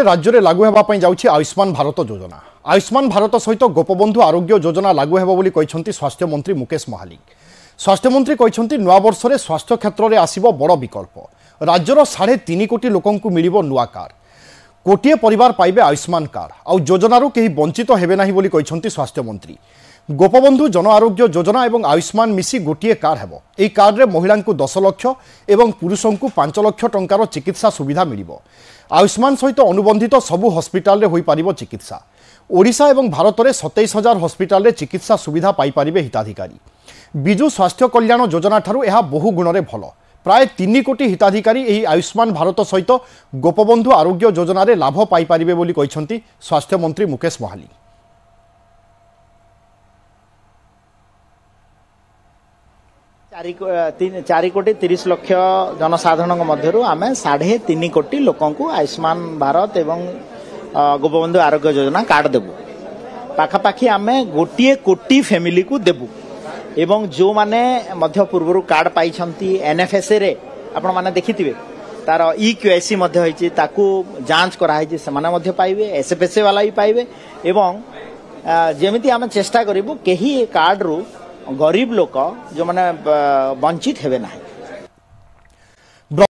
मासरे राज्य में लागू होगा जाऊँगी आयुष्मान भारत योजना। आयुष्मान भारत सहित गोपबंधु आरोग्य योजना लागू होगा बोली कहते स्वास्थ्य मंत्री मुकेश महालिक। स्वास्थ्य मंत्री कहते नुआ वर्ष में स्वास्थ्य क्षेत्र में आसिब बड़ विकल्प। राज्यर 3.5 कोटी लोकंकु मिलिबो नुआ कार्ड। कोटिए परिवार पाइबे आयुष्मान कार्ड। आउ योजनारू केही वंचित हेबे नाही बोली कहते स्वास्थ्य मंत्री। गोपबंधु जन आरोग्य योजना एवं आयुष्मान मिसी गोटे कार्ड हेबो। एही कार्ड रे महिला को 10 लाख एवं पुरुषों को 5 लाख टंकार चिकित्सा सुविधा मिलिबो। आयुष्मान सहित अनुबंधित सबु हस्पिटाल रे होई पारिबो चिकित्सा। ओडिशा एवं भारत में 27,000 हस्पिटाल रे चिकित्सा सुविधा पाई पारिबे हिताधिकारी। बिजु स्वास्थ्य कल्याण योजना ठारू एहा बहु गुण रे भल। प्राय 3 कोटी हिताधिकारी एही आयुष्मान भारत सहित गोपबंधु आरोग्य योजना रे लाभ पाई पारिबे बोली कहछंती स्वास्थ्य मंत्री मुकेश महाली। 4 कोटी 30 लाख जनसाधारण मध्य आम 3.5 कोटी लोक आयुष्मान भारत एवं गोपबंधु आरोग्य योजना कार्ड देबू। पाखापाखि आम 1 कोटी फैमिली को देबू एवं जो माने मध्य पूर्व कार्ड पाई एनएफएसए रे आपण माने देखिथिबे तार ईक्यूआईसी मध्य होईची ताकू जांच करा होईची से माने मध्य पाइबे। एसएफएसए वाला भी पाइबे एवं जेमिति आम चेष्टा करिबु केही कार्ड रु गरीब लोक जो माने वंचित हेबे नाही।